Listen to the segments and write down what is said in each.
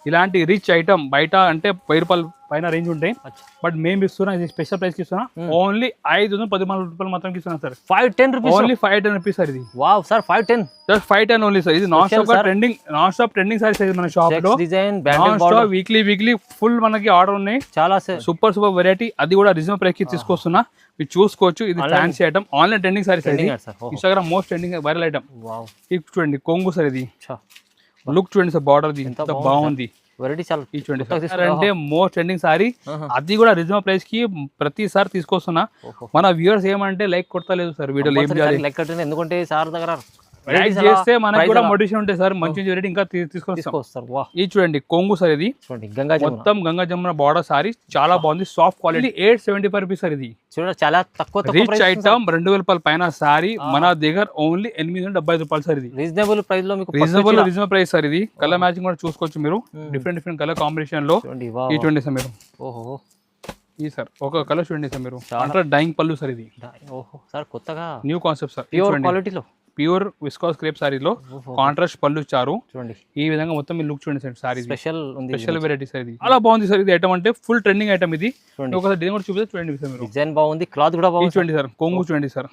ఇలాంటి rich item బయట అంటే 1000 రూపాయలు పైన రేంజ్ ఉంటాయి. బట్ మేము ఇస్తున్నా ఇది స్పెషల్ ప్రైస్ కి ఇస్తున్నా. ఓన్లీ 514 రూపాయలు మాత్రం ఇస్తున్నా sir. 510 rupees only 510 rupees sir. ఇది wow sir 510 just 510 only sir. ఇది నాన్ స్టాప్ ట్రెండింగ్ సారీస్ మన షాప్ లో. Design non stop weekly full మనకి ఆర్డర్ ఉన్నాయి. చాలా సూపర్ వెరైటీ. అది కూడా రీజనబుల్ ప్రైస్ కి తీసుకొస్తున్నా. మీరు చూసుకోవచ్చు. ఇది fancy item online trending saris. Instagram most trending viral item. ఇది చూడండి కొంగు సార్. ఇది లుక్ చూడండి సార్. బార్డర్ ఎంత బాగుంది. వెరైటీ చాలా చూడండి అంటే మోస్ట్ ట్రెండింగ్ సారీ. అది కూడా రీజనబుల్ ప్రైస్ కి ప్రతిసారి తీసుకొస్తున్నా. మన వ్యూవర్స్ ఏమంటే లైక్ కొడతలేదు సార్ వీడియోలో. ఏం చేయాలి లైక్ కట్టండి, ఎందుకంటే సార్ దగ్గర లైక్ చేస్తే మనకి కూడా మోటివేషన్ ఉంటుంది సార్. మంచి వెరైటీ ఇంకా తీసుకొస్తారు. ఇది చూడండి కొంగు సార్. ఇది మొత్తం గంగా జమున బార్డర్ సారీ. చాలా బాగుంది. Soft quality. 875 rupees sir. ఇది చూడండి చాలా తక్కువ రిచ్ ఐటమ్. 2000 రూపాయల పైన సారీ మన దగ్గర ఓన్లీ 875 రూపాయలు సార్. ఇది రీజనబుల్ ప్రైస్ లో మీకు రీజనబుల్ ప్రైస్ సార్. ఇది కలర్ మ్యాచింగ్ కూడా చూసుకోవచ్చు మీరు. డిఫరెంట్ కలర్ కాంబినేషన్ లో. ఇది చూడండి సార్ మీరు. ఓహో ఈ సార్ ఒక కలర్ చూడండి సార్ మీరు. అంటే డైయింగ్ పళ్ళు సార్. ఇది ఓహో సార్ కొత్తగా న్యూ కాన్సెప్ట్ సార్. ప్యూర్ క్వాలిటీలో ప్యూర్ విస్కాస్ క్రేప్ సారీలో కాంట్రాస్ట్ పళ్ళు ఇచ్చారు. చూడండి ఈ విధంగా మొత్తం మీరు లుక్ చూడండి sir. Sorry special variety sir. ఇది చాలా బాగుంది సార్. ఇది ఐటమ్ అంటే ఫుల్ ట్రెండింగ్ ఐటమ్. ఇది ఒకసారి డిజైన్ కూడా చూపిస్తే చూడండి సార్ మీరు. డిజైన్ బాగుంది, క్లాత్ కూడా బాగుంది. చూడండి సార్ కొంగు చూడండి సార్.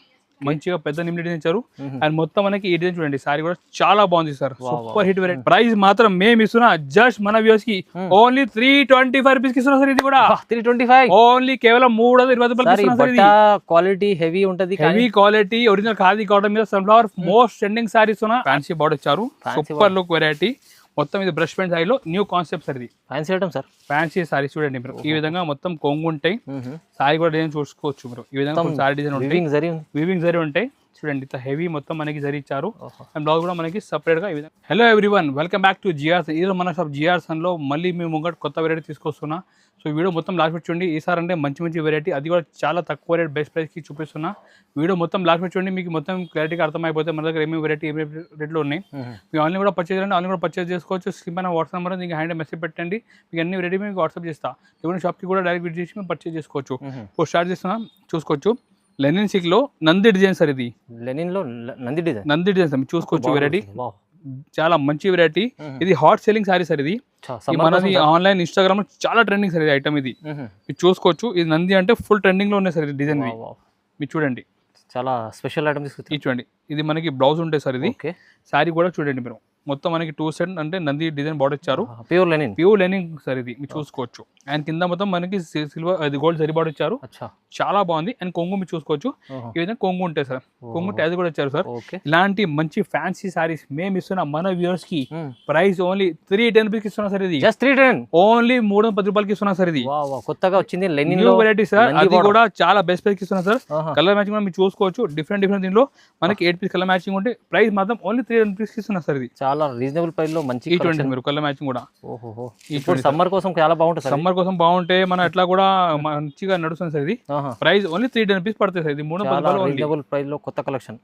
మంచిగా పెద్ద నిమ్లి డిజైన్ ఇచ్చారు. అండ్ మొత్తం మనకి ఈ డిజైన్ చూడండి. సారీ కూడా చాలా బాగుంది sir. Super hit variety. Price మాత్రం మేము ఇస్తున్నా జస్ట్ మన వ్యూస్ కి ఓన్లీ 325 రూపీస్ కి ఇస్తున్నా సార్. ఇది కూడా 325 ఓన్లీ కేవలం 320 రూపాయలు. క్వాలిటీ హెవీ ఉంటది. Heavy quality original khadi cotton మీద సన్ఫ్లవర్ మోస్ట్ ట్రెండింగ్ సారీ ఇస్తున్నా. ఫ్యాన్సీ బార్డర్ ఇచ్చారు. Super look variety. మొత్తం ఇది బ్రష్ పెయింట్ సారీలో న్యూ కాన్సెప్ట్ సార్. ఇది fancy item sir. Fancy sari చూడండి మీరు. ఈ విధంగా మొత్తం కొంగు ఉంటాయి. సారీ కూడా డిజైన్ చూసుకోవచ్చు మీరు. ఈ విధంగా సారీ డిజైన్ ఉంటాయి. వీవింగ్ జరీ ఉంటాయి. చూడండి ఇంత హెవీ మొత్తం మనకి జరీ ఇచ్చారు. అండ్ బ్లౌజ్ కూడా మనకి సపరేట్ గా. Hello everyone, welcome back to GR's. ఈరోజు మన షాప్ జిఆర్సన్ లో మళ్ళీ మేము ముంగట కొత్త వెరైటీ తీసుకొస్తున్నా. సో వీడియో మొత్తం లాస్ట్ పెట్టి చూడండి. ఈసారి అంటే మంచి వెరైటీ. అది కూడా చాలా తక్కువ రేట్ బెస్ట్ ప్రైస్ కి చూపిస్తున్నా. వీడియో మొత్తం లాస్ట్ పెట్టి చూడండి. మీకు మొత్తం క్లారిటీగా అర్థమైపోతే మన దగ్గర ఏమేమి వెరైటీ ఏమేమి రేట్లో ఉన్నాయి. మీరు ఆన్లైన్ కూడా పర్చేజ్ చేయండి. ఆన్లైన్ కూడా పర్చేజ్ చేసుకోవచ్చు. స్క్రీన్ పైన వాట్సాప్ నెంబర్ మీకు హ్యాండ్ మెసేజ్ పెట్టండి. మీకు అన్ని వెరైటీ మీకు వాట్సాప్ చేస్తా. లేకుంటే షాప్కి కూడా డైరెక్ట్ విజిట్ చేసి మేము పర్చేజ్ చేసుకోవచ్చు. ఇప్పుడు స్టార్ట్ చేస్తున్నా చూసుకోవచ్చు. లెనిన్ సిల్క్ లో నంది డిజైన్ సార్. ఇది లెనిన్ లో నంది డిజైన్ సార్. చూసుకోవచ్చు వెరైటీ. చాలా మంచి వెరైటీ. ఇది హాట్ సెల్లింగ్ సారీ సార్. ఇది మనది ఆన్లైన్ ఇన్స్టాగ్రామ్ లో చాలా ట్రెండింగ్ సార్. ఇది ఐటమ్ ఇది మీరు చూసుకోవచ్చు. ఇది నంది అంటే ఫుల్ ట్రెండింగ్ లో ఉన్నాయి సార్. ఇది డిజైన్ మీరు చూడండి. చాలా స్పెషల్ ఐటమ్ చూడండి. ఇది మనకి బ్లౌజ్ ఉంటాయి సార్. ఇది సారీ కూడా చూడండి మీరు. మొత్తం మనకి 2 సెట్ అంటే నంది డిజైన్ బార్డర్ ఇచ్చారు. Pure linen sir. ఇది మీరు చూసుకోవచ్చు. అండ్ కింద మొత్తం మనకి సిల్వర్ అది గోల్డ్ జరీ బార్డర్ ఇచ్చారు. చాలా బాగుంది. అండ్ కొంగు మీరు చూసుకోవచ్చు. ఈ విధంగా కొంగు ఉంటాయి సార్. కొంగు ట్యాగ్ కూడా ఇచ్చారు సార్. ఇలాంటి మంచి ఫ్యాన్సీ సారీస్ మేము ఇస్తున్నా మన వ్యూవర్స్ కి. ప్రైస్ ఓన్లీ 310 రూపీస్ ఇస్తున్నా సార్. ఇది జస్ట్ 310 ఓన్లీ 310 రూపాయలకి ఇస్తున్నా సార్. ఇది కొత్తగా వచ్చింది లెనిన్ వెరైటీ సార్. అది కూడా చాలా బెస్ట్ ప్రైస్ ఇస్తున్నా సార్. కలర్ మ్యాచింగ్ కూడా మీరు చూసుకోవచ్చు. డిఫరెంట్ దీనిలో మనకి 8 పీస్ కలర్ మ్యాచింగ్ ఉంటే ప్రైస్ మాత్రం ఓన్లీ 310 రూపీస్ ఇస్తున్నా సార్. ఇది చాలా రీజనబుల్ ప్రైస్ లో మంచి చూడండి మీరు. కలర్ మ్యాచింగ్ కూడా సమ్మర్ కోసం చాలా బాగుంటుంది. సమ్మర్ కోసం బాగుంటే మన ఎట్లా కూడా మంచిగా నడుస్తుంది సార్. ఇది ప్రైస్ ఓన్లీ 310 రూపీస్ పడుతుంది సార్. ఇది 310 ప్రైస్ లో కొత్త collection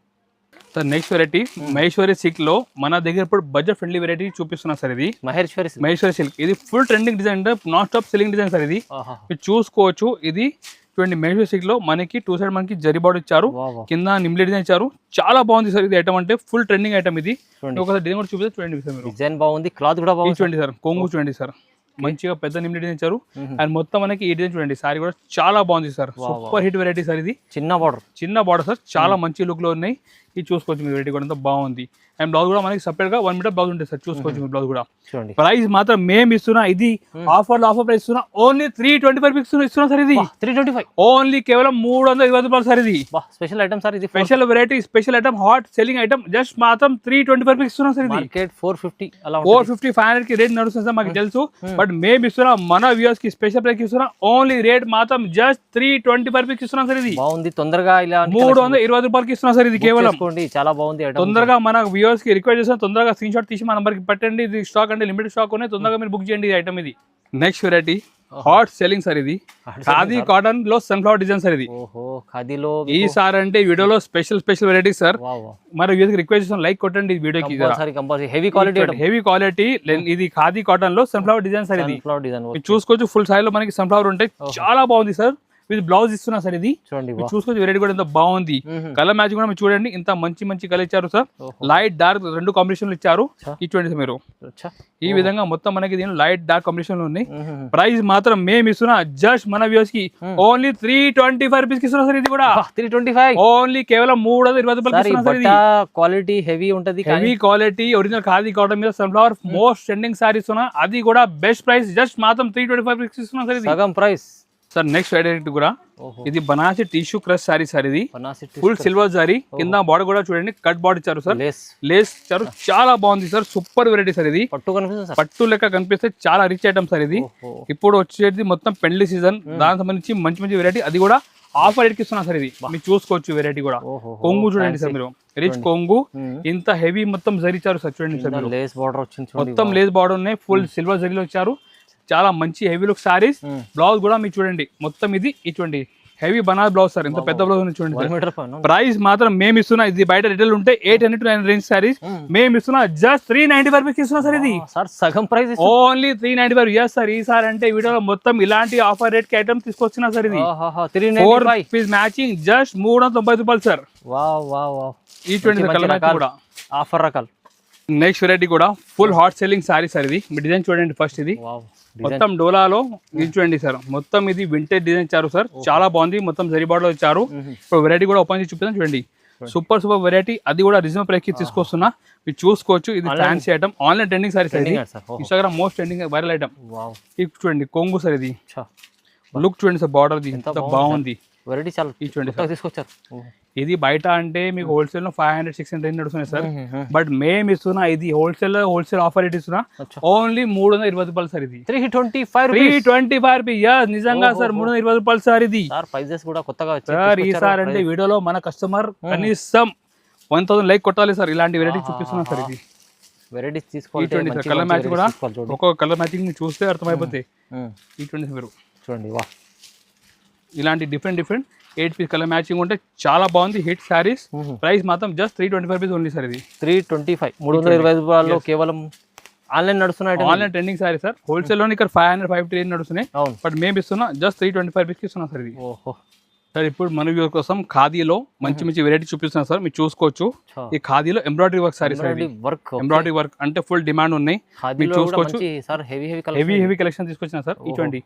sir. Next variety Maheshwari silk లో మన దగ్గర ఇప్పుడు బడ్జెట్ ఫ్రెండ్లీ వెరైటీ చూపిస్తున్నా సార్. ఇది మహేశ్వరి సిల్క్. ఇది full trending design non stop selling design sir. ఇది మీరు చూసుకోవచ్చు. ఇది చూడండి మహేశ్వరి సిల్క్ లో మనకి 2 సైడ్ మనకి జరీ బార్డర్ ఇచ్చారు. కింద నిమ్లి డిజైన్ ఇచ్చారు. చాలా బాగుంది సార్. ఇది ఐటమ్ అంటే ఫుల్ ట్రెండింగ్ ఐటమ్. ఇది ఒకసారి డిజైన్ కూడా చూపిస్తే చూడండి సార్. డిజైన్ బాగుంది, క్లాత్ కూడా బాగుంది. చూడండి సార్. కొంగు చూడండి సార్. మంచిగా పెద్ద నిమ్లి డిజైన్ ఇచ్చారు. అండ్ మొత్తం మనకి ఈ డిజైన్ చూడండి. సారీ కూడా చాలా బాగుంది sir. Super hit variety sir. ఇది చిన్న బార్డర్ సార్. చాలా మంచి లుక్ లో ఉన్నాయి. ఇది చూసుకోవచ్చు మీరు. వెరైటీ కూడా బాగుంది. అండ్ బ్లౌజ్ కూడా మనకి సపరేట్ గా 1 మీటర్ బ్లౌజ్ ఉంటుంది సార్. చూసుకోవచ్చు మీరు. బ్లౌజ్ కూడా ప్రైస్ మాత్రం మేము ఇస్తున్నా. ఇది ఆఫర్ ప్రైస్ ఇస్తున్నా. ఓన్లీ 325 రూపీస్ ఇస్తున్నా సార్. ఇది 325 ఓన్లీ కేవలం 320 రూపాయలు సార్. ఇది స్పెషల్ ఐటమ్ సార్. ఇది special variety, special item, hot selling item. Just మాత్రం 325 రూపీస్ ఇస్తున్నా సార్. ఇది 450 500 కి రేట్ నడుస్తుంది సార్. మాకు తెలుసు. బట్ మేము ఇస్తున్నా మన వ్యూవర్స్ కి స్పెషల్ ప్రైస్ ఇస్తున్నా. ఓన్లీ రేట్ మాత్రం జస్ట్ 325 రూపీస్ ఇస్తున్నా సార్. ఇది బాగుంది. తొందరగా ఇలా 320 రూపాయలకి ఇస్తున్నా సార్. ఇది కేవలం చాలా బాగుంది. తొందరగా మన వ్యూవర్స్ కి రిక్వెస్ట్ చేస్తాం. తొందరగా స్క్రీన్ షాట్ తీసి మా నంబర్ కి పెట్టండి. ఇది స్టాక్ అంటే లిమిటెడ్ స్టాక్ ఉన్నాయి. తొందరగా మీరు బుక్ చేయండి. ఐటమ్ ఇది next variety hot selling sir. ఇది ఖాదీ కాటన్ లో సన్ఫ్లవర్ డిజైన్ సార్. ఇది ఖాదీలో ఈ సార్ అంటే వీడియోలో స్పెషల్ వెరైటీ సార్. మరి రిక్వెస్ట్ చేస్తాం లైక్ కొట్టండి ఈ వీడియోకి. Heavy quality. ఇది ఖాదీ కాటన్ లో సన్ఫ్లవర్ డిజైన్ సార్. ఇది చూసుకోవచ్చు. ఫుల్ సారీ లో మనకి సన్ఫ్లవర్ ఉంటాయి. చాలా బాగుంది సార్. విత్ బ్లౌజ్ ఇస్తున్నా సార్ ఇది చూడండి మీరు చూసుకోవచ్చు వెరైటీ కూడా ఎంత బాగుంది కలర్ మ్యాచింగ్ కూడా మీరు చూడండి ఇంత మంచి కలర్ ఇచ్చారు సార్ లైట్ డార్క్ రెండు కాంబినేషన్లు ఇచ్చారు ఈ చూడండి సార్ మీరు ఈ విధంగా మొత్తం మనకి దీని లైట్ డార్క్ కాంబినేషన్ లో ఉంది ప్రైస్ మాత్రం మేము ఇస్తున్నా జస్ట్ మన వ్యూస్ కి ఓన్లీ 325 రూపీస్ కి ఇస్తున్నా సార్ ఇది కూడా 325 ఓన్లీ కేవలం 320 రూపాయలు ఇస్తున్నా సార్ ఇది క్వాలిటీ హెవీ ఉంటది heavy quality original khadi cotton మీద సన్ఫ్లవర్ మోస్ట్ ట్రెండింగ్ సారీస్ ఉన్నా అది కూడా బెస్ట్ ప్రైస్ జస్ట్ మాత్రం 325 రూపీస్ ఇస్తున్నా సార్ ఇది సగం ప్రైస్ సార్ నెక్స్ట్ ఐడెంటిటీ కూడా ఇది బనాసి టిష్యూ క్రష్ సారీ సార్ ఇది ఫుల్ సిల్వర్ సారీ కింద బార్డర్ కూడా చూడండి కట్ బార్డర్ ఇచ్చారు సార్ లేస్ ఇచ్చారు చాలా బాగుంది సార్ సూపర్ వెరైటీ సార్ ఇది పట్టు లెక్క కనిపిస్తే చాలా రిచ్ ఐటమ్ సార్ ఇది ఇప్పుడు వచ్చేది మొత్తం పెళ్లి సీజన్ దానికి సంబంధించి మంచి వెరైటీ అది కూడా ఆఫర్ రేట్ కి ఇస్తున్నా సార్ ఇది మీరు చూసుకోవచ్చు వెరైటీ కూడా కొంగు చూడండి సార్ మీరు రిచ్ కొంగు ఇంత హెవీ మొత్తం జరీ ఇచ్చారు సార్ చూడండి సార్ మొత్తం లేస్ బార్డర్ ఉన్నాయి ఫుల్ సిల్వర్ జరీలో ఇచ్చారు చాలా మంచి హెవీ లుక్ సారీస్ బ్లౌజ్ కూడా మీరు చూడండి మొత్తం ఇది ఇటువంటి హెవీ బనారస్ బ్లౌజ్ సార్ ఇంత పెద్ద బ్లౌజ్ చూడండి ప్రైస్ మాత్రం మేము ఇస్తున్నా ఇది బయట రిటైల్ ఉంటే 800 to 900 రేంజ్ సారీస్ మేము ఇస్తున్నా జస్ట్ 395 రూపీస్ ఇస్తున్నా సార్ ఇది సగం ప్రైస్ ఓన్లీ 395 ఎస్ సార్ ఈసారి అంటే వీడియోలో మొత్తం ఇలాంటి ఆఫర్ రేట్ కి ఐటమ్ తీసుకొచ్చినా సార్ ఇది 4 పీస్ మ్యాచింగ్ జస్ట్ 390 రూపాయలు సార్ ఈ చూడండి కలర్ మ్యాచింగ్ కూడా ఆఫర్ రకాలు నెక్స్ట్ వెరైటీ కూడా full hot selling sorry sir ఇది మీ డిజైన్ చూడండి ఫస్ట్ ఇది మొత్తం డోలాలో ఇది చూడండి సార్ మొత్తం ఇది వింటేజ్ డిజైన్ ఇచ్చారు సార్ చాలా బాగుంది మొత్తం జరీ బార్డర్ ఇచ్చారు ఇప్పుడు వెరైటీ కూడా ఓపెన్ చేసి చూపిస్తాను చూడండి సూపర్ వెరైటీ అది కూడా రీజనబుల్ ప్రైస్ కి తీసుకొస్తున్నా మీరు చూసుకోవచ్చు ఇది fancy item online trending sorry sir Instagram most trending viral item ఇది చూడండి కొంగు సార్ ఇది లుక్ చూడండి సార్ బార్డర్ ఎంత బాగుంది వెరైటీ చాలా ఇది చూడండి సార్ తీసుకొచ్చారు ఇది బయట అంటే మీకు హోల్సేల్ లో 500-600 నడుస్తున్నాయి సార్ బట్ మేము ఇస్తున్నా ఇది హోల్సేల్ ఆఫర్ రేట్ ఇస్తున్నా ఓన్లీ 320 రూపాయలు సార్ ఇది 325 రూపీస్ నిజంగా సార్ 320 రూపాయలు సార్ ఇది ప్రైజెస్ కూడా కొత్తగా సార్ ఈసారి అంటే వీడియోలో మన కస్టమర్ కనీసం 1000 లైక్ కొట్టాలి సార్ ఇలాంటి వెరైటీ చూపిస్తున్నా సార్ ఇది వెరైటీస్ తీసుకోవాలి సార్ కలర్ మ్యాచ్ కూడా ఒక్కొక్క కలర్ మ్యాచింగ్ చూస్తే అర్థమైపోతాయి ఇటువంటి మీరు చూడండి వా ఇలాంటి డిఫరెంట్ 8 పీస్ కలర్ మ్యాచింగ్ ఉంటే చాలా బాగుంది హిట్ సారీస్ ప్రైస్ మాత్రం జస్ట్ 325 రూపీస్ ఓన్లీ సార్ ఇది 325 రూపాయల్లో కేవలం ఆన్లైన్ నడుస్తున్నాయి online trending sorry sir wholesale లో ఇక్కడ 500-550 నడుస్తున్నాయి బట్ మేము ఇస్తున్నా జస్ట్ 325 రూపీస్ ఇస్తున్నా సార్ ఇది సార్ ఇప్పుడు మన వ్యూవర్ కోసం ఖాదీలో మంచి వెరైటీ చూపిస్తున్నా సార్ మీరు చూసుకోవచ్చు ఈ ఖాదీలో embroidery work sari sir embroidery work అంటే ఫుల్ డిమాండ్ ఉన్నాయి మీరు చూసుకోవచ్చు హెవీ కలెక్షన్ తీసుకొచ్చిన సార్ ఇటువంటి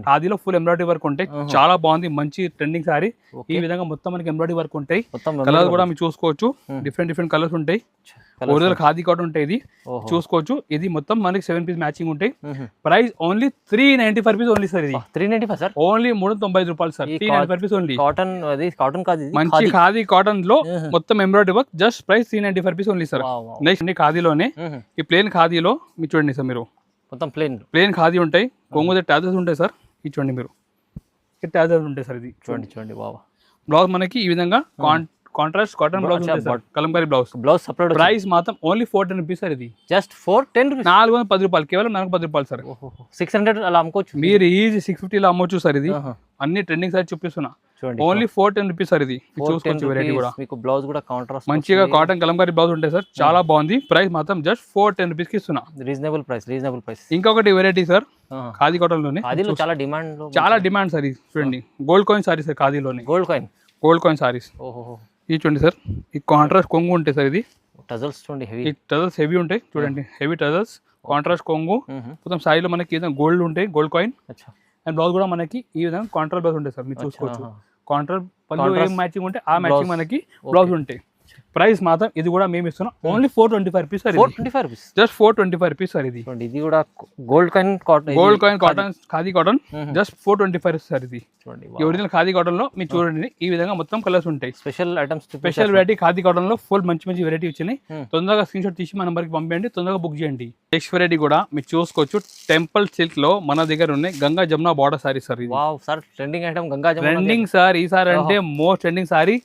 ఖాదీలో ఫుల్ ఎంబ్రాయిడరీ వర్క్ ఉంటాయి చాలా బాగుంది మంచి ట్రెండింగ్ సారీ ఈ విధంగా మొత్తం మనకి ఎంబ్రాయిడరీ వర్క్ ఉంటాయి కలర్ కూడా మీరు చూసుకోవచ్చు డిఫరెంట్ కలర్స్ ఉంటాయి ఒరిజినల్ ఖాదీ కాటన్ ఉంటాయి ఇది చూసుకోవచ్చు ఇది మొత్తం మనకి 7 పీస్ మ్యాచింగ్ ఉంటాయి price only 395 rupees only sir ఇది 395 సార్ ఓన్లీ 395 రూపాయలు సార్ 395 రూపీస్ ఓన్లీ కాటన్ అది కాటన్ కాదు మంచి ఖాదీ కాటన్ లో మొత్తం embroidery work just price 395 rupees only sir next ఖాదీలోనే ఈ ప్లేన్ ఖాదీలో మీరు చూడండి సార్ మీరు మొత్తం ప్లేన్ ఖాదీ ఉంటాయి కొంగు టాజెస్ ఉంటాయి సార్ ఇది చూడండి మీరు టాజెస్ ఉంటాయి సార్ ఇది చూడండి బ్లౌజ్ మనకి ఈ విధంగా కాంట్రాస్ట్ కాటన్ బ్లౌజ్ ఉంటుంది sir Kalamkari blouse separate price మాత్రం ఓన్లీ 410 రూపీస్ సార్ ఇది జస్ట్ 410 రూపీస్ 410 రూపాయలు కేవలం 410 రూపాయలు సార్ 600 అలా అమ్ముకోవచ్చు మీరు ఈజీ 650 లో అమ్మొచ్చు సార్ ఇది అన్ని ట్రెండింగ్ సార్ చూపిస్తున్నా ఓన్లీ 410 రూపీస్ సార్ ఇది చూసుకోవచ్చు వెరైటీ కూడా మీకు బ్లౌజ్ కూడా కాంట్రాస్ట్ మంచిగా కాటన్ కలంకారీ బ్లౌజ్ ఉంటాయి సార్ చాలా బాగుంది ప్రైస్ మాత్రం జస్ట్ 410 రూపీస్ కి ఇస్తున్నా రీజనబుల్ ప్రైస్ ఇంకొకటి వెరైటీ సార్ ఖాదీ కాటన్ లోనే ఖాదీలో చాలా డిమాండ్ సార్ చూడండి గోల్డ్ కాయిన్ సారీ సార్ ఖాదీలోనే గోల్డ్ కాయిన్ సారీస్ ఇది చూడండి సార్ ఈ కాంట్రాస్ట్ కొంగు ఉంటాయి సార్ ఇది టజల్స్ చూడండి హెవీ ఉంటాయి చూడండి హెవీ టజల్స్ కాంట్రాస్ట్ కొంగు మొత్తం సారీలో మనకి గోల్డ్ ఉంటాయి గోల్డ్ కాయిన్ అండ్ బ్లౌజ్ కూడా మనకి ఈ విధంగా కాంట్రాస్ట్ బ్లౌజ్ ఉంటాయి సార్ మీరు చూసుకోవచ్చు కాంట్రాస్ట్ పళ్ళు ఏం మ్యాచింగ్ ఉంటే ఆ మ్యాచింగ్ మనకి బ్లౌజ్ ఉంటాయి ప్రైస్ మాత్రం ఇది కూడా మేము ఇస్తున్నాం only 425 rupees sir 425 rupees just 425 rupees sir ఇది కూడా gold coin cotton khadi cotton just 425 sir ఇది ఈ ఒరిజినల్ ఖాదీ కాటన్ లో మీరు చూడండి ఈ విధంగా మొత్తం కలర్స్ ఉంటాయి special items special variety khadi cotton లో ఫుల్ మంచి వెరైటీ వచ్చినాయి తొందరగా స్క్రీన్ షాట్ తీసి మా నంబర్ కి పంపేయండి తొందరగా బుక్ చేయండి నెక్స్ట్ వెరైటీ కూడా మీరు చూసుకోవచ్చు టెంపుల్ సిల్క్ లో మన దగ్గర ఉన్నాయి Ganga Jamuna border sorry sir sir trending item Ganga Jamuna trending sir ఈసారి అంటే మోస్ట్ ట్రెండింగ్ సారీ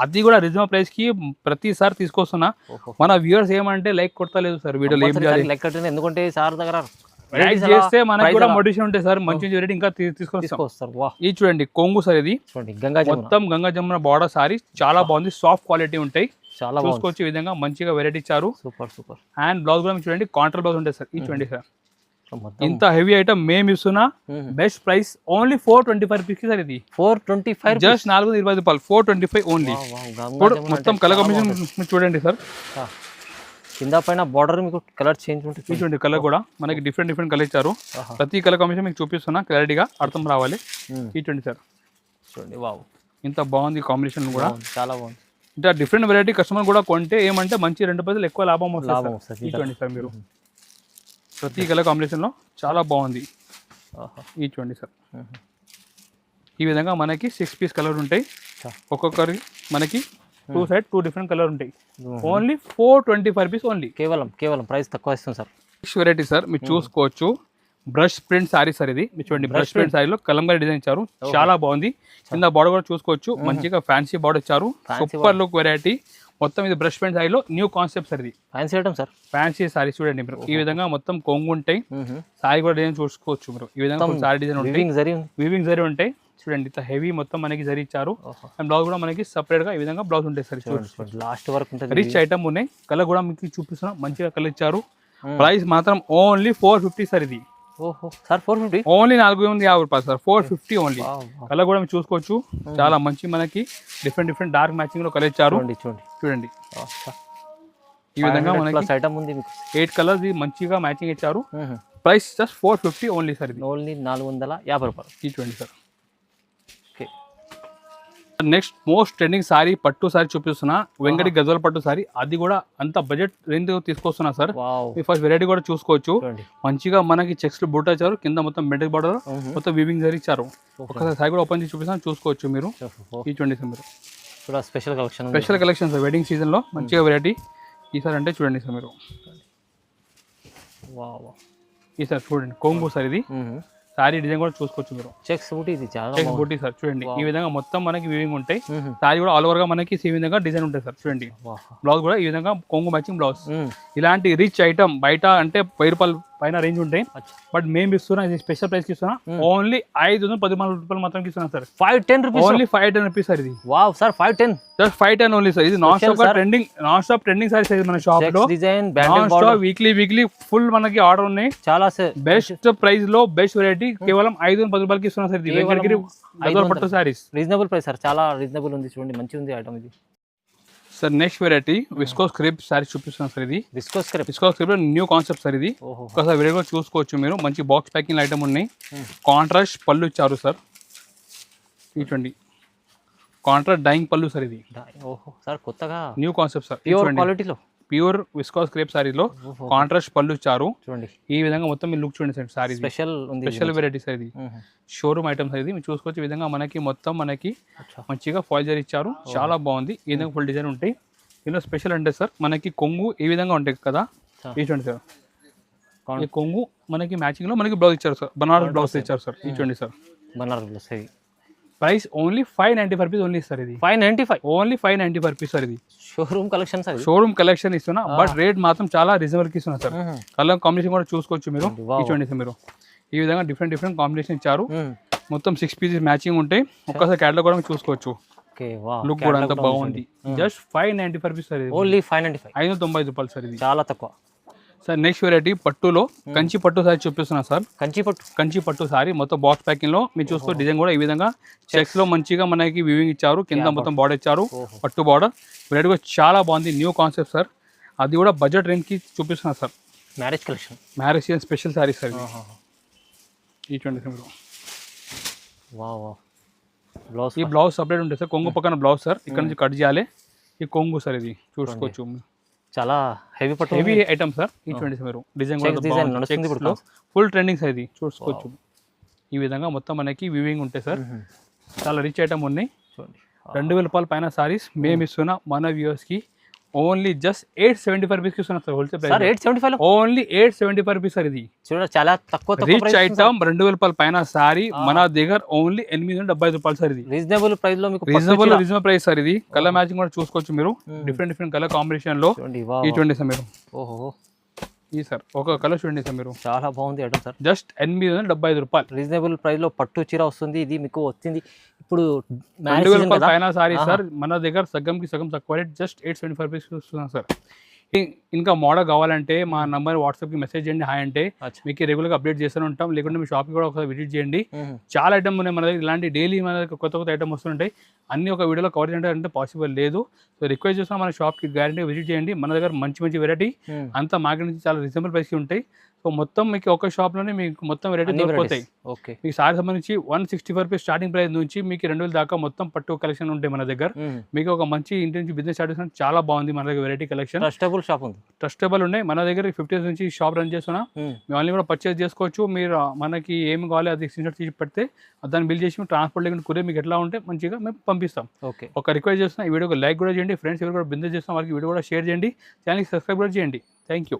అది కూడా రీజనబుల్ ప్రైస్ కి ప్రతిసారి తీసుకొస్తున్నా మన వ్యూవర్స్ ఏమంటే లైక్ కొడతలేదు సార్ వీడియోలో ఏం చేయాలి ఎందుకంటే సార్ దగ్గర లైక్ చేస్తే మనకి కూడా మోటివేషన్ ఉంటుంది సార్ మంచి వెరైటీ ఇంకా తీసుకొస్తారు ఇది చూడండి కొంగు సార్ ఇది మొత్తం గంగా జమున బార్డర్ సారీ చాలా బాగుంది సాఫ్ట్ క్వాలిటీ ఉంటాయి చాలా చూసుకోవచ్చు ఈ విధంగా మంచిగా వెరైటీ ఇచ్చారు సూపర్ అండ్ బ్లౌజ్ కూడా చూడండి కాంట్రాస్ట్ బ్లౌజ్ ఉంటాయి సార్ ఇది చూడండి సార్ మొత్తం ఇంత హెవీ ఐటమ్ మేము ఇస్తున్నా best price only 425 rupees sir ఇది 425 జస్ట్ 420 రూపాయలు 425 ఓన్లీ. మొత్తం కలర్ కాంబినేషన్ చూడండి సార్, కింద పైన బార్డర్ మీకు కలర్ చేంజ్ ఉంటుంది. ఇటువంటి కలర్ కూడా మనకి డిఫరెంట్ కలర్ ఇచ్చారు. ప్రతి కలర్ కాంబినేషన్ మీకు చూపిస్తున్నా క్లారిటీగా అర్థం రావాలి. ఇటువంటి సార్ చూడండి, వావ్ ఇంత బాగుంది కాంబినేషన్ కూడా, చాలా బాగుంది. ఇంకా డిఫరెంట్ వెరైటీ కస్టమర్ కూడా కొంటే ఏమంటే మంచి 2 పైసలు ఎక్కువ లాభం వస్తుంది. ఇటువంటి సార్ మీరు ప్రతి కలర్ కాంబినేషన్ లో చాలా బాగుంది. ఇటువంటి సార్ ఈ విధంగా మనకి 6 పీస్ కలర్ ఉంటాయి. ఒక్కొక్కరి మనకి 2 సైడ్ 2 డిఫరెంట్ కలర్ ఉంటాయి. Only 425 rupees only. కేవలం ప్రైస్ తక్కువ ఇస్తుంది సార్. నెక్స్ట్ వెరైటీ సార్ మీరు చూసుకోవచ్చు, బ్రష్ ప్రింట్ సారీ సార్ ఇది. మీరు చూడండి బ్రష్ ప్రింట్ సారీలో కలంకారీ డిజైన్ ఇచ్చారు, చాలా బాగుంది. కింద బార్డర్ కూడా చూసుకోవచ్చు, మంచిగా ఫ్యాన్సీ బార్డర్ ఇచ్చారు. సూపర్ లుక్ వెరైటీ మొత్తం. ఇది బ్రష్ ప్రింట్ సారీలో న్యూ కాన్సెప్ట్ సార్ ఇది. Fancy item sir, fancy sari చూడండి మీరు. ఈ విధంగా మొత్తం కొంగు ఉంటాయి, సారీ కూడా డిజైన్ చూసుకోవచ్చు మీరు. ఈ విధంగా సారీ డిజైన్ ఉంటాయి, వీవింగ్ జరీ ఉంటాయి. చూడండి ఇంత హెవీ మొత్తం మనకి జరీ ఇచ్చారు. అండ్ బ్లౌజ్ కూడా మనకి సపరేట్ గా ఈ విధంగా బ్లౌజ్ ఉంటాయి సార్. లాస్ట్ వరకు ఉంటుంది. రిచ్ ఐటమ్ ఉన్నాయి, కలర్ కూడా మీకు చూపిస్తున్నా, మంచిగా కలర్ ఇచ్చారు. ప్రైస్ మాత్రం ఓన్లీ 450 సార్ ఇది. సార్ 450 ఓన్లీ 450 రూపాయలు సార్. 450 ఓన్లీ. కలర్ కూడా మీరు చూసుకోవచ్చు, చాలా మంచి మనకి డిఫరెంట్ డార్క్ మ్యాచింగ్ లో కలర్ ఇచ్చారు. చూడండి ఈ విధంగా మనకి 8 కలర్స్ మంచిగా మ్యాచింగ్ ఇచ్చారు. ప్రైస్ జస్ట్ 450 ఓన్లీ సార్ ఇది. ఓన్లీ 450 రూపాయలు. చూడండి sir. Next most trending sorry పట్టు సారీ చూపిస్తున్నా, వెంకటి గజోల పట్టు సారీ. అది కూడా అంత బడ్జెట్ రేంజ్ తీసుకొస్తున్నా సార్. మీ ఫస్ట్ వెరైటీ కూడా చూసుకోవచ్చు, మంచిగా మనకి చెక్స్ బూటా ఇచ్చారు, కింద మొత్తం బెండెక్ బార్డర్ మొత్తం వీవింగ్ జరీ ఇచ్చారు. ఒకసారి సారీ కూడా ఓపెన్ చేసి చూపిస్తాను, చూసుకోవచ్చు మీరు. ఈ చూడండి సార్ మీరు special collection sir, wedding season లో మంచిగా వెరైటీ ఈసారి అంటే చూడండి సార్ మీరు. ఈసారి చూడండి కొంగు సార్ ఇది. సారీ డిజైన్ కూడా చూసుకోవచ్చు మీరు. చెక్స్ బూటీ ఇది చాలా చెక్స్ బూటీ సార్ చూడండి. ఈ విధంగా మొత్తం మనకి వీవింగ్ ఉంటాయి. సారీ కూడా ఆల్ ఓవర్ గా మనకి ఈ విధంగా డిజైన్ ఉంటాయి సార్. చూడండి బ్లౌజ్ కూడా ఈ విధంగా కొంగు మ్యాచింగ్ బ్లౌజ్. ఇలాంటి రిచ్ ఐటమ్ బయట అంటే 1000 రూపాయలు పైన రేంజ్ ఉంటాయి, బట్ మేము ఇస్తున్నా ఇది స్పెషల్ ప్రైస్ కి ఇస్తున్నా. ఓన్లీ 510 రూపాయలు మాత్రం ఇస్తున్నా sir. 510 rupees only 510 rupees sir ఇది. Wow sir 510 just 510 only sir. ఇది నాన్ స్టాప్ ట్రెండింగ్ సారీస్ మన షాప్ లో. నాన్ స్టాప్ వీక్లీ ఫుల్ మనకి ఆర్డర్ ఉన్నాయి. చాలా బెస్ట్ ప్రైస్ లో బెస్ట్ వెరైటీ కేవలం 510 రూపాయలకి ఇస్తున్నా సార్. ఇది వెంకటగిరి గజోల పట్టు సారీస్. రీజనబుల్ ప్రైస్ సార్, చాలా రీజనబుల్ ఉంది. చూడండి మంచిగా ఉంది ఐటమ్ ఇది sir. Next variety viscose crepe sari చూపిస్తున్నాను సార్. ఇది viscose crepe new concept sir. ఇది ఒకసారి వెరైటీ చూసుకోవచ్చు మీరు. మంచి బాక్స్ ప్యాకింగ్ ఐటమ్ ఉన్నాయి. కాంట్రాస్ట్ పళ్ళు ఇచ్చారు సార్. చూడండి కాంట్రాస్ట్ డైయింగ్ పళ్ళు సార్. ఇది సార్ కొత్తగా న్యూ కాన్సెప్ట్ సార్. ప్యూర్ క్వాలిటీలో ప్యూర్ విస్కోస్ క్రేప్ సారీలో కాంట్రాస్ట్ పళ్ళు ఇచ్చారు. చూడండి ఈ విధంగా మొత్తం మీరు లుక్ చూడండి sir. Sorry special variety sir. ఇది షోరూమ్ ఐటమ్స్ ఇది మీరు చూసుకోవచ్చు. ఈ విధంగా మనకి మొత్తం మనకి మంచిగా ఫాయిల్ జరీ ఇచ్చారు, చాలా బాగుంది. ఈ విధంగా ఫుల్ డిజైన్ ఉంటాయి. ఇందులో స్పెషల్ అంటే సార్ మనకి కొంగు ఈ విధంగా ఉంటాయి కదా. ఈ చూడండి సార్, ఈ కొంగు మనకి మ్యాచింగ్ లో మనకి బ్లౌజ్ ఇచ్చారు సార్. బనారస్ బ్లౌజ్ ఇచ్చారు సార్. ఈ చూడండి sir, Banaras blouse. Price only 595 rupees only sir. ఇది 595 ఓన్లీ 595 రూపీస్ సార్. ఇది showroom collection sir. Showroom collection ఇస్తున్నా, బట్ రేట్ మాత్రం చాలా రీజనబుల్ కి ఇస్తున్నా సార్. కలర్ కాంబినేషన్ కూడా చూసుకోవచ్చు మీరు. చూడండి సార్ మీరు. ఈ విధంగా డిఫరెంట్ కాంబినేషన్ ఇచ్చారు. మొత్తం 6 పీసెస్ మ్యాచింగ్ ఉంటాయి. ఒక్కసారి క్యాటలాగ్ కూడా చూసుకోవచ్చు. లుక్ కూడా అంత బాగుంది. Just 595 rupees sir. ఓన్లీ 595 590 రూపాయలు సార్. ఇది చాలా తక్కువ సార్. నెక్స్ట్ వెరైటీ పట్టులో కంచి పట్టు సారీ చూపిస్తున్నా సార్. కంచి పట్టు సారీ మొత్తం బాక్స్ ప్యాకింగ్ లో మీరు చూసుకో. డిజైన్ కూడా ఈ విధంగా చెక్స్ లో మంచిగా మనకి వీవింగ్ ఇచ్చారు. కింద మొత్తం బార్డర్ ఇచ్చారు, పట్టు బార్డర్. వెరైటీ కూడా చాలా బాగుంది, న్యూ కాన్సెప్ట్ సార్. అది కూడా బడ్జెట్ రేంజ్ కి చూపిస్తున్నా sir. Marriage season special sorry sir. ఈ చూడండి సార్ మీరు. ఈ బ్లౌజ్ సపరేట్ ఉంటుంది సార్. కొంగు పక్కన బ్లౌజ్ సార్. ఇక్కడ నుంచి కట్ చేయాలి. ఈ కొంగు సార్. ఇది చూసుకోవచ్చు. చాలా హెవీ ఐటమ్ సార్. ఈ చూడండి సార్ మీరు. Design full trending sir. ఇది చూసుకోవచ్చు. ఈ విధంగా మొత్తం మనకి వీవింగ్ ఉంటాయి సార్. చాలా రిచ్ ఐటమ్ ఉన్నాయి. 2000 రూపాయల పైన సారీస్ మేము ఇస్తున్నా మన వ్యూవర్స్ కి. ఓన్లీ జస్ట్ 875 రూపీస్ కి ఇస్తున్నా sir. Wholesale price 875 only 875 rupees sir. ఇది చూడండి చాలా తక్కువ రిచ్ ఐటమ్. 2000 రూపాయల పైన సారీ మన దగ్గర ఓన్లీ 875 రూపాయలు సార్. ఇది రీజనబుల్ ప్రైస్ లో మీకు రీజనబుల్ ప్రైస్ సార్. ఇది కలర్ మ్యాచింగ్ కూడా చూసుకోవచ్చు మీరు. డిఫరెంట్ కలర్ కాంబినేషన్ లో. ఈ చూడండి సార్ మీరు. ఈ సార్ ఒక కలర్ చూడండి సార్ మీరు. చాలా బాగుంది ఐటమ్ సార్. జస్ట్ 875 రూపాయలు రీజనబుల్ ప్రైస్ లో పట్టు చీర వస్తుంది. ఇది మీకు వచ్చింది ఇప్పుడు 2000 రూపాయల పైన సారీ సార్. మన దగ్గర సగంకి సగం తక్కువ రేట్. జస్ట్ 875 రూపీస్ వస్తున్నాం సార్. ఇంకా మోడల్ కావాలంటే మా నంబర్ వాట్సాప్కి మెసేజ్ చేయండి, హాయ్ అంటే అచ్చా. మీకు రెగ్యులర్గా అప్డేట్ చేస్తూనే ఉంటాం. లేకుంటే మీ షాప్కి కూడా ఒకసారి విజిట్ చేయండి. మ్మ్. చాలా ఐటమ్ ఉన్నాయి మన దగ్గర, ఇలాంటి డైలీ మన దగ్గర కొత్త కొత్త ఐటమ్ వస్తుంటాయి. అన్ని ఒక వీడియోలో కవర్ చేయడం అంటే పాసిబుల్ లేదు. సో రిక్వెస్ట్ చేస్తున్నా మన షాప్కి గ్యారంటీ విజిట్ చేయండి. మన దగ్గర మంచి మంచి వెరైటీ మ్మ్. అంతా మార్కెట్ నుంచి చాలా రీజనబుల్ ప్రైస్కి ఉంటాయి. సో మొత్తం మీకు ఒక షాప్లోనే మీకు మొత్తం వెరైటీ అన్ని దొరికిపోతాయి. varieties. ఓకే. మీకు సారీ సంబంధించి 165 రూపీస్ స్టార్టింగ్ ప్రైస్ నుంచి మీకు 2000 దాకా మొత్తం పట్టు కలెక్షన్ ఉంటాయి మన దగ్గర. మ్మ్. మీకు ఒక మంచి ఇంటి నుంచి బిజినెస్ స్టార్ట్ చేసిన చాలా బాగుంది మన దగ్గర వెరైటీ కలెక్షన్. ట్రస్టబుల్ షాప్ ఉంది. ట్రస్టబుల్ ఉన్నాయి మన దగ్గర. 50 years నుంచి షాప్ రన్ చేస్తున్నా. మ్మ్. మేము అన్ని కూడా పర్చేస్ చేసుకోవచ్చు. మీరు మనకి ఏమి కావాలి అది స్క్రీన్షాట్ తీసి పెడితే దాన్ని బిల్ చేసి ట్రాన్స్పోర్ట్ లేకుండా కొరియర్ మీకు ఎట్లా ఉంటే మంచిగా మేము పంపిస్తాం. ఓకే. ఒక రిక్వెస్ట్ చేస్తున్నా, ఈ వీడియోకి లైక్ కూడా చేయండి. ఫ్రెండ్స్ ఎవరు కూడా బిజినెస్ చేస్తాం వారికి వీడియో కూడా షేర్ చేయండి. ఛానల్కి సబ్స్క్రైబ్ కూడా చేయండి. Thank you.